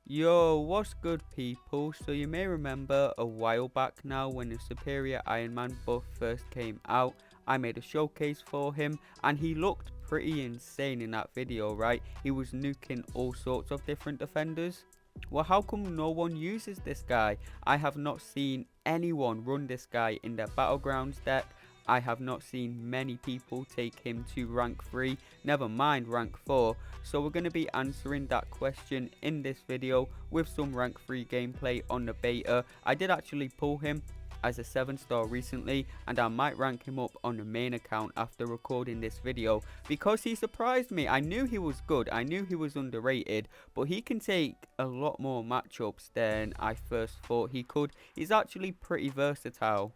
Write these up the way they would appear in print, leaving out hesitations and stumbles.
Yo, what's good people? So you may remember a while back now when the Superior Iron Man buff first came out, I made a showcase for him and he looked pretty insane in that video, right? He was nuking all sorts of different defenders. Well, how come no one uses this guy? I have not seen anyone run this guy in their Battlegrounds deck. I have not seen many people take him to rank 3, never mind rank 4. So we're going to be answering that question in this video with some rank 3 gameplay on the beta. I did actually pull him as a 7-star recently, and I might rank him up on the main account after recording this video because he surprised me. I knew he was good, I knew he was underrated, but he can take a lot more matchups than I first thought he could. He's actually pretty versatile.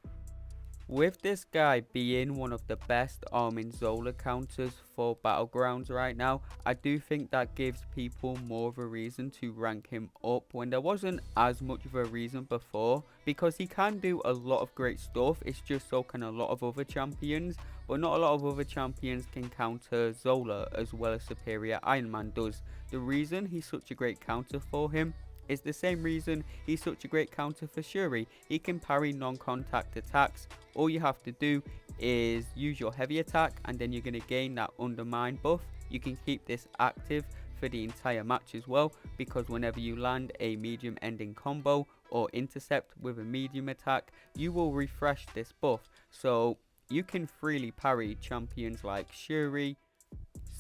With this guy being one of the best arming Zola counters for Battlegrounds right now, I do think that gives people more of a reason to rank him up when there wasn't as much of a reason before, because he can do a lot of great stuff. It's just so can a lot of other champions, but not a lot of other champions can counter Zola as well as Superior Iron Man does. The reason he's such a great counter for him is the same reason he's such a great counter for Shuri. He can parry non-contact attacks. All you have to do is use your heavy attack and then you're going to gain that undermine buff. You can keep this active for the entire match as well, because whenever you land a medium ending combo or intercept with a medium attack, you will refresh this buff. So you can freely parry champions like Shuri,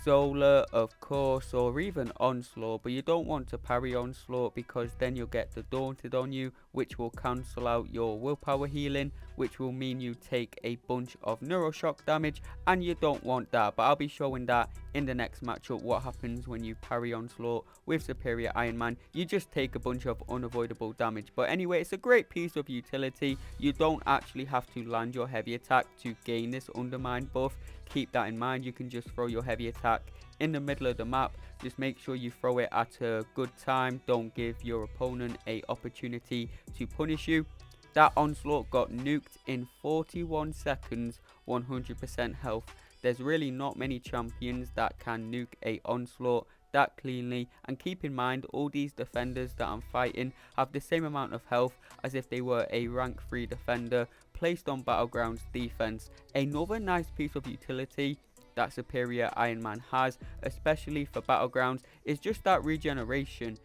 Zola, of course, or even Onslaught, but you don't want to parry Onslaught because then you'll get the Daunted on you, which will cancel out your willpower healing, which will mean you take a bunch of Neuroshock damage, and you don't want that. But I'll be showing that in the next matchup, what happens when you parry Onslaught with Superior Iron Man. You just take a bunch of unavoidable damage. But anyway, it's a great piece of utility. You don't actually have to land your heavy attack to gain this undermine buff. Keep that in mind. You can just throw your heavy attack in the middle of the map. Just make sure you throw it at a good time. Don't give your opponent a opportunity to punish you. That Onslaught got nuked in 41 seconds, 100% health. There's really not many champions that can nuke a Onslaught that cleanly, and keep in mind all these defenders that I'm fighting have the same amount of health as if they were a rank 3 defender placed on Battlegrounds defense. Another nice piece of utility that Superior Iron Man has, especially for Battlegrounds, is just that regeneration.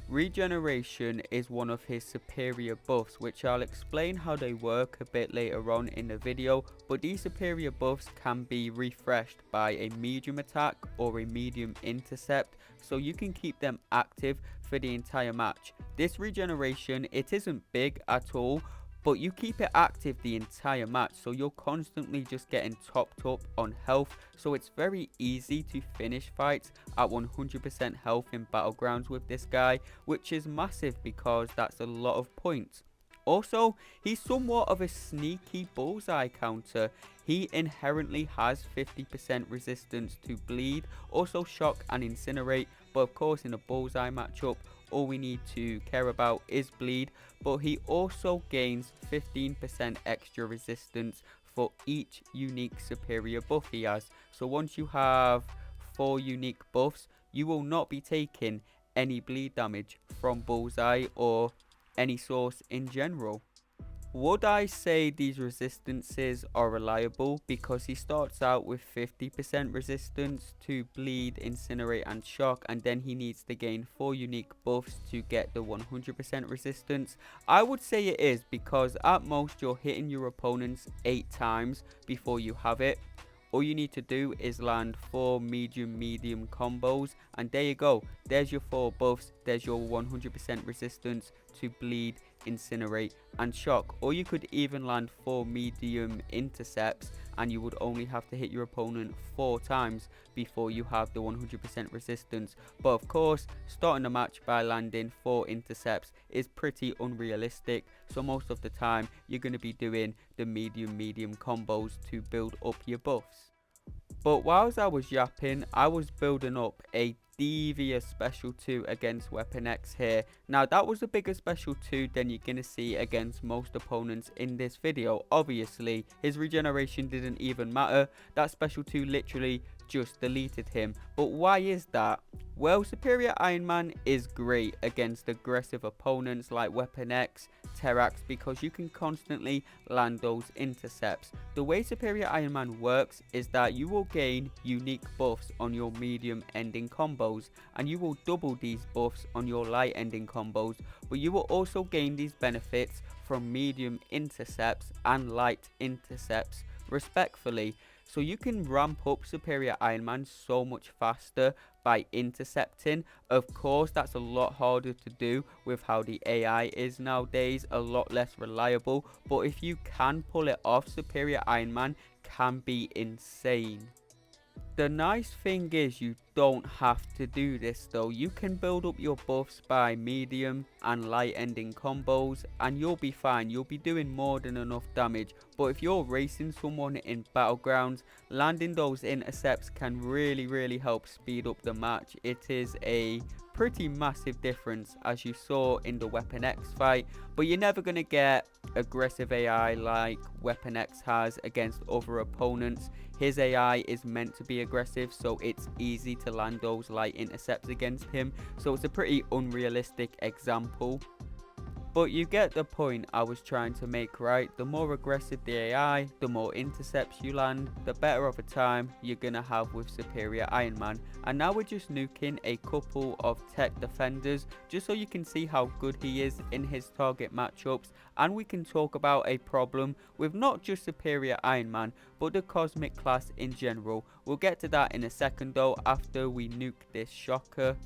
Regeneration is one of his superior buffs, which I'll explain how they work a bit later on in the video, but these superior buffs can be refreshed by a medium attack or a medium intercept, so you can keep them active for the entire match. This regeneration, it isn't big at all, but you keep it active the entire match, so you're constantly just getting topped up on health, so it's very easy to finish fights at 100% health in Battlegrounds with this guy, which is massive because that's a lot of points. Also, he's somewhat of a sneaky bullseye counter. He inherently has 50% resistance to bleed, also shock and incinerate, but of course in a bullseye matchup, all we need to care about is bleed, but he also gains 15% extra resistance for each unique superior buff he has. So once you have 4 unique buffs, you will not be taking any bleed damage from bullseye or any source in general. Would I say these resistances are reliable? Because he starts out with 50% resistance to bleed, incinerate and shock, and then he needs to gain 4 unique buffs to get the 100% resistance. I would say it is, because at most you're hitting your opponents 8 times before you have it. All you need to do is land 4 medium combos, and there you go. There's your 4 buffs, there's your 100% resistance to bleed, incinerate and shock. Or you could even land 4 medium intercepts and you would only have to hit your opponent 4 times before you have the 100% resistance. But of course, starting the match by landing 4 intercepts is pretty unrealistic, so most of the time you're going to be doing the medium combos to build up your buffs. But whilst I was yapping, I was building up a devious special 2 against Weapon X here. Now that was a bigger special 2 than you're going to see against most opponents in this video. Obviously, his regeneration didn't even matter. That special 2 literally just deleted him. But why is that? Well, Superior Iron Man is great against aggressive opponents like Weapon X, Terrax, because you can constantly land those intercepts. The way Superior Iron Man works is that you will gain unique buffs on your medium ending combos, and you will double these buffs on your light ending combos, but you will also gain these benefits from medium intercepts and light intercepts respectfully. So you can ramp up Superior Iron Man so much faster by intercepting. Of course, that's a lot harder to do with how the AI is nowadays, a lot less reliable. But if you can pull it off, Superior Iron Man can be insane. The nice thing is you don't have to do this though. You can build up your buffs by medium and light ending combos and you'll be fine. You'll be doing more than enough damage. But if you're racing someone in Battlegrounds, landing those intercepts can really help speed up the match. It is a pretty massive difference, as you saw in the Weapon X fight, but you're never going to get aggressive AI like Weapon X has against other opponents. His AI is meant to be aggressive, so it's easy to land those light intercepts against him, so it's a pretty unrealistic example. But you get the point I was trying to make, right? The more aggressive the AI, the more intercepts you land, the better of a time you're gonna have with Superior Iron Man. And now we're just nuking a couple of tech defenders just so you can see how good he is in his target matchups, and we can talk about a problem with not just Superior Iron Man but the Cosmic class in general. We'll get to that in a second though, after we nuke this shocker,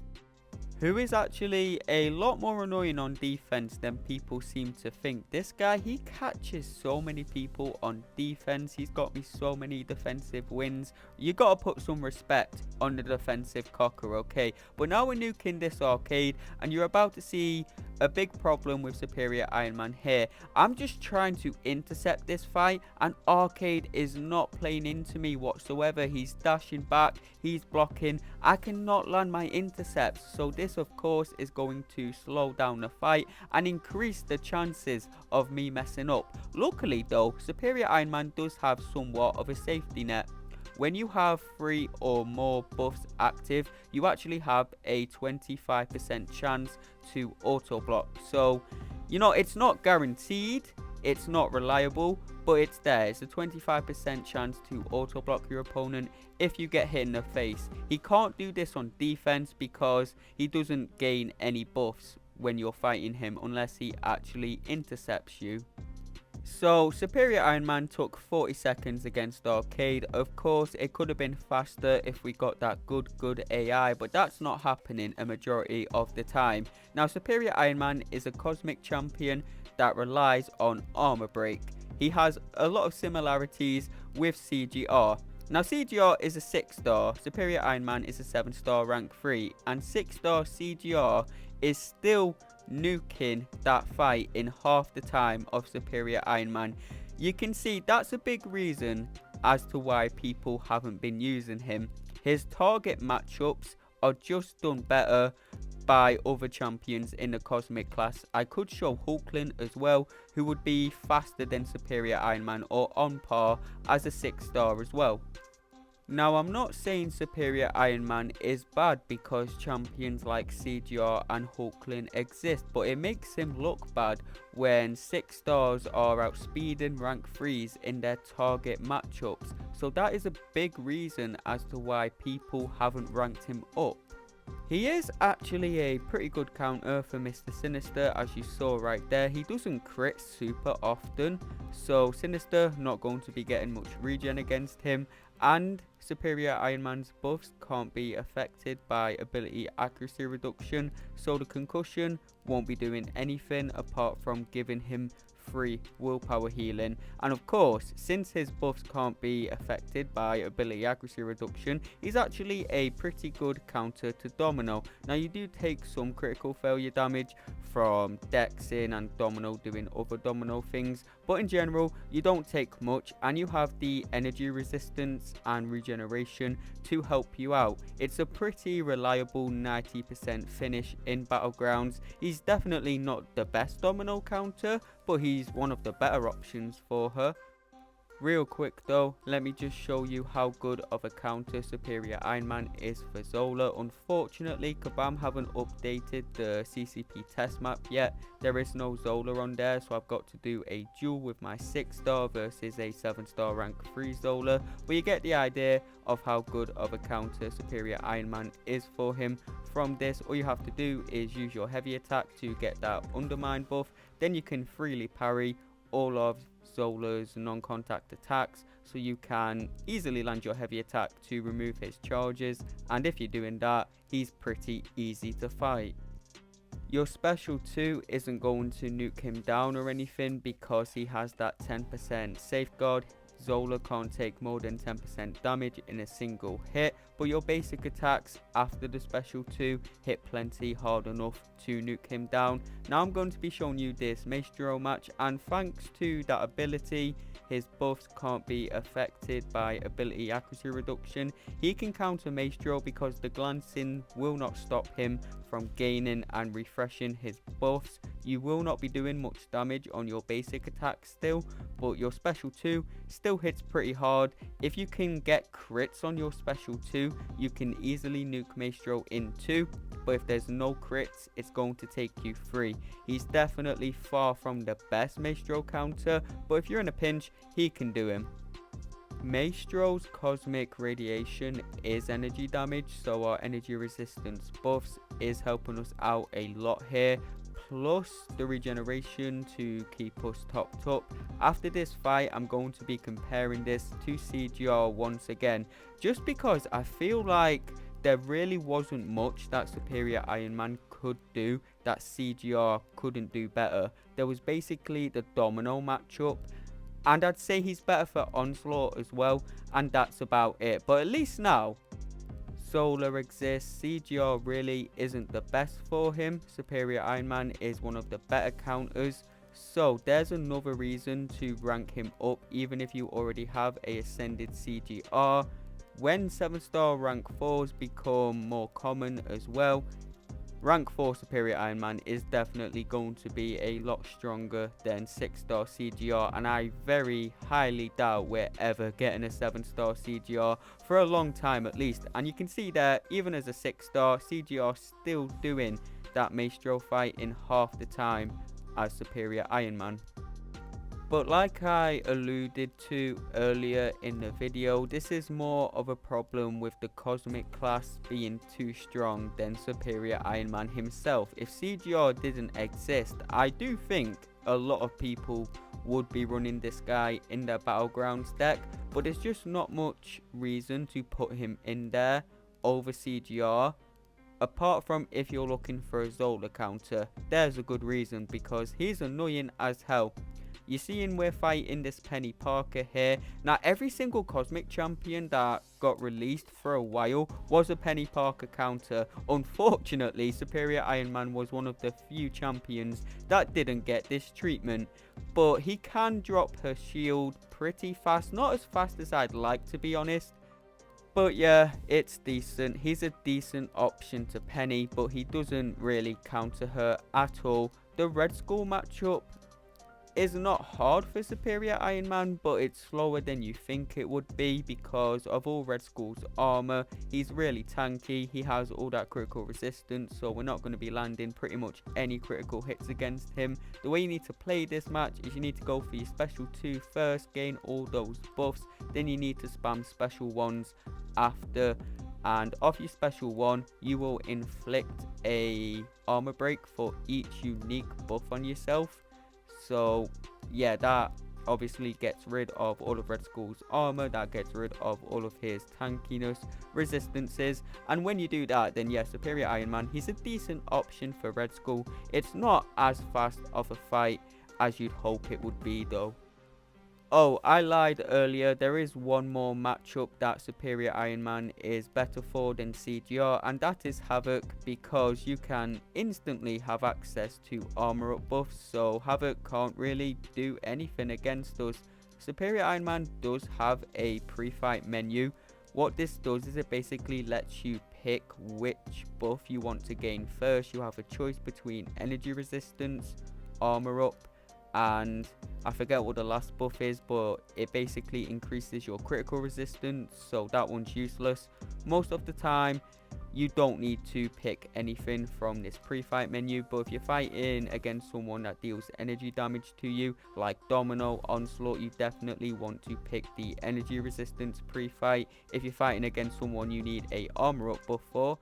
who is actually a lot more annoying on defense than people seem to think. This guy, he catches so many people on defense. He's got me so many defensive wins. You gotta put some respect on the defensive cocker, okay? But now we're nuking this arcade and you're about to see a big problem with Superior Iron Man here. I'm just trying to intercept this fight and Arcade is not playing into me whatsoever. He's dashing back, he's blocking. I cannot land my intercepts, so this of course is going to slow down the fight and increase the chances of me messing up. Luckily though, Superior Iron Man does have somewhat of a safety net. When you have 3 or more buffs active, you actually have a 25% chance to auto block. So, you know, it's not guaranteed, it's not reliable, but it's there. It's a 25% chance to auto block your opponent if you get hit in the face. He can't do this on defense because he doesn't gain any buffs when you're fighting him unless he actually intercepts you. So Superior Iron Man took 40 seconds against Arcade. Of course it could have been faster if we got that good AI, but that's not happening a majority of the time. Now Superior Iron Man is a cosmic champion that relies on armor break. He has a lot of similarities with CGR. Now CGR is a 6-star, Superior Iron Man is a 7-star rank 3, and 6-star CGR is still nuking that fight in half the time of Superior Iron Man. You can see that's a big reason as to why people haven't been using him. His target matchups are just done better by other champions in the Cosmic class. I could show Hulkling as well, who would be faster than Superior Iron Man or on par as a 6-star as well. Now I'm not saying Superior Iron Man is bad because champions like CGR and Hulkling exist, but it makes him look bad when 6-stars are outspeeding rank 3s in their target matchups. So that is a big reason as to why people haven't ranked him up. He is actually a pretty good counter for Mr. Sinister, as you saw right there. He doesn't crit super often, so Sinister not going to be getting much regen against him, and Superior Iron Man's buffs can't be affected by ability accuracy reduction, so the concussion won't be doing anything apart from giving him free willpower healing. And of course, since his buffs can't be affected by ability accuracy reduction, he's actually a pretty good counter to Domino. Now you do take some critical failure damage from Dexing and Domino doing other Domino things, but in general you don't take much, and you have the energy resistance and regeneration to help you out. It's a pretty reliable 90% finish in Battlegrounds. He's definitely not the best Domino counter, but he's one of the better options for her. Real quick though, let me just show you how good of a counter Superior Iron Man is for Zola. Unfortunately, Kabam haven't updated the CCP test map yet. There is no Zola on there, so I've got to do a duel with my 6-star versus a 7-star rank 3 Zola. But you get the idea of how good of a counter Superior Iron Man is for him. From this, all you have to do is use your heavy attack to get that undermine buff. Then you can freely parry all of Zola's non-contact attacks, so you can easily land your heavy attack to remove his charges, and if you're doing that, he's pretty easy to fight. Your special 2 isn't going to nuke him down or anything because he has that 10% safeguard. Zola can't take more than 10% damage in a single hit, but your basic attacks after the special 2 hit plenty hard enough to nuke him down. Now I'm going to be showing you this Maestro match, and thanks to that ability, his buffs can't be affected by ability accuracy reduction. He can counter Maestro because the glancing will not stop him from gaining and refreshing his buffs. You will not be doing much damage on your basic attack still, but your special 2 still hits pretty hard. If you can get crits on your special 2, you can easily nuke Maestro in 2, but if there's no crits, it's going to take you 3. He's definitely far from the best Maestro counter, but if you're in a pinch, he can do him. Maestro's cosmic radiation is energy damage, so our energy resistance buffs is helping us out a lot here, plus the regeneration to keep us topped up. After this fight, I'm going to be comparing this to CGR once again, just because I feel like there really wasn't much that Superior Iron Man could do that CGR couldn't do better. There was basically the domino matchup, and I'd say he's better for Onslaught as well, and that's about it. But at least now Zola exists. CGR really isn't the best for him. Superior Iron Man is one of the better counters, so there's another reason to rank him up even if you already have a ascended CGR. When 7-star rank 4s become more common as well, rank 4 Superior Iron Man is definitely going to be a lot stronger than 6-star CGR, and I very highly doubt we're ever getting a 7-star CGR for a long time at least. And you can see that even as a 6-star, CGR still doing that Maestro fight in half the time as Superior Iron Man. But like I alluded to earlier in the video, this is more of a problem with the Cosmic class being too strong than Superior Iron Man himself. If CGR didn't exist, I do think a lot of people would be running this guy in their Battlegrounds deck, but there's just not much reason to put him in there over CGR. Apart from if you're looking for a Zola counter, there's a good reason, because he's annoying as hell. You see, we're fighting this Penny Parker here. Now, every single Cosmic champion that got released for a while was a Penny Parker counter. Unfortunately, Superior Iron Man was one of the few champions that didn't get this treatment. But he can drop her shield pretty fast. Not as fast as I'd like, to be honest. But yeah, it's decent. He's a decent option to Penny, but he doesn't really counter her at all. The Red Skull matchup is not hard for Superior Iron Man, but it's slower than you think it would be because of all Red Skull's armor. He's really tanky, he has all that critical resistance, so we're not going to be landing pretty much any critical hits against him. The way you need to play this match is you need to go for your special 2 first, gain all those buffs, then you need to spam special 1s after, and off your special 1 you will inflict a armor break for each unique buff on yourself. So yeah, that obviously gets rid of all of Red Skull's armor, that gets rid of all of his tankiness, resistances, and when you do that, then yeah, Superior Iron Man, he's a decent option for Red Skull. It's not as fast of a fight as you'd hope it would be though. Oh, I lied earlier, there is one more matchup that Superior Iron Man is better for than CGR, and that is Havoc, because you can instantly have access to armor up buffs, so Havoc can't really do anything against us. Superior Iron Man does have a pre-fight menu. What this does is it basically lets you pick which buff you want to gain first. You have a choice between energy resistance, armor up, and I forget what the last buff is, but it basically increases your critical resistance, so that one's useless. Most of the time you don't need to pick anything from this pre-fight menu, but if you're fighting against someone that deals energy damage to you, like Domino, Onslaught, you definitely want to pick the energy resistance pre-fight. If you're fighting against someone you need a armor up buff for,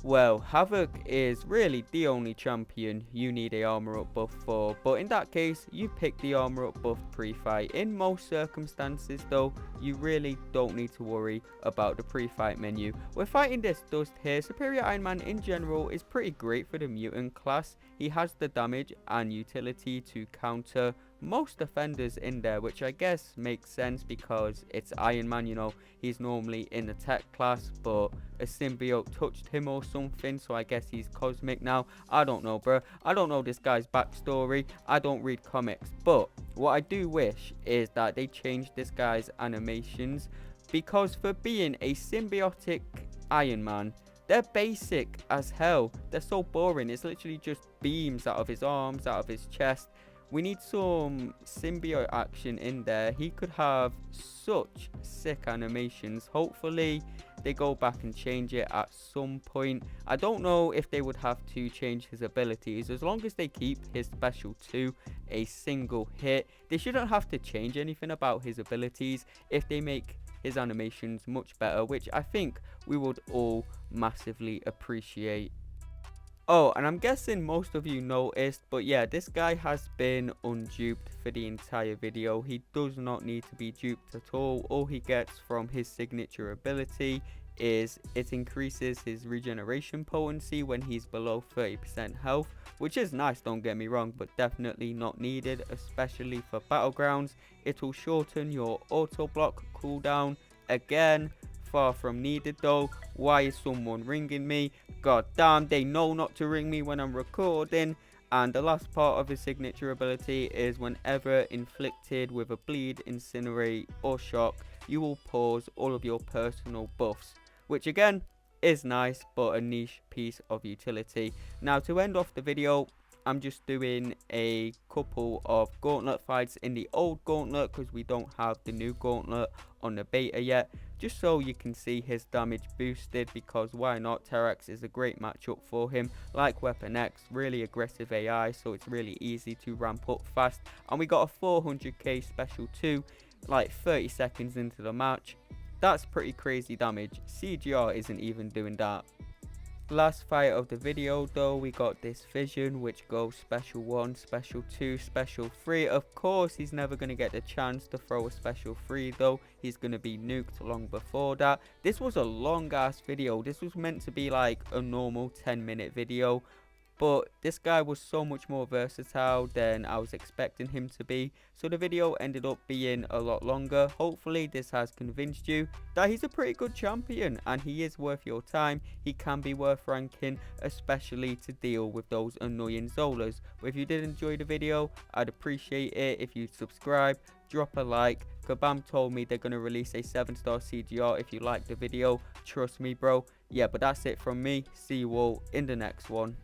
well, Havoc is really the only champion you need a armor up buff for, but in that case, you pick the armor up buff pre-fight. In most circumstances though, you really don't need to worry about the pre-fight menu. We're fighting this Dust here. Superior Iron Man in general is pretty great for the mutant class. He has the damage and utility to counter most defenders in there, which I guess makes sense because it's Iron Man, you know, he's normally in the tech class, but a symbiote touched him or something, so I guess he's cosmic now. I don't know, bro. I don't know this guy's backstory. I don't read comics, but what I do wish is that they changed this guy's animations, because for being a symbiotic Iron Man, they're basic as hell. They're so boring. It's literally just beams out of his arms, out of his chest. We need some symbiote action in there. He could have such sick animations. Hopefully they go back and change it at some point. I don't know if they would have to change his abilities. As long as they keep his special to a single hit, they shouldn't have to change anything about his abilities if they make his animations much better, which I think we would all massively appreciate. Oh, and I'm guessing most of you noticed, but yeah, this guy has been unduped for the entire video. He does not need to be duped at all. All he gets from his signature ability is it increases his regeneration potency when he's below 30% health, which is nice, don't get me wrong, but definitely not needed, especially for battlegrounds. It will shorten your auto block cooldown. Again, far from needed though. Why is someone ringing me? God damn, they know not to ring me when I'm recording. And the last part of his signature ability is whenever inflicted with a bleed, incinerate or shock, you will pause all of your personal buffs, which again is nice, but a niche piece of utility. Now to end off the video, I'm just doing a couple of gauntlet fights in the old gauntlet because we don't have the new gauntlet on the beta yet, just so you can see his damage boosted, because why not? Terax is a great matchup for him, like Weapon X, really aggressive AI, so it's really easy to ramp up fast. And we got a 400k special too, like 30 seconds into the match. That's pretty crazy damage. CGR isn't even doing that. Last fight of the video though, we got this Vision, which goes special 1, special 2, special 3. Of course he's never going to get the chance to throw a special 3 though. He's going to be nuked long before that. This was a long ass video. This was meant to be like a normal 10-minute video, but this guy was so much more versatile than I was expecting him to be, so the video ended up being a lot longer. Hopefully this has convinced you that he's a pretty good champion and he is worth your time. He can be worth ranking, especially to deal with those annoying Zolas. But if you did enjoy the video, I'd appreciate it if you subscribe, drop a like. Kabam told me they're going to release a 7-star CGR if you like the video. Trust me, bro. Yeah, but that's it from me. See you all in the next one.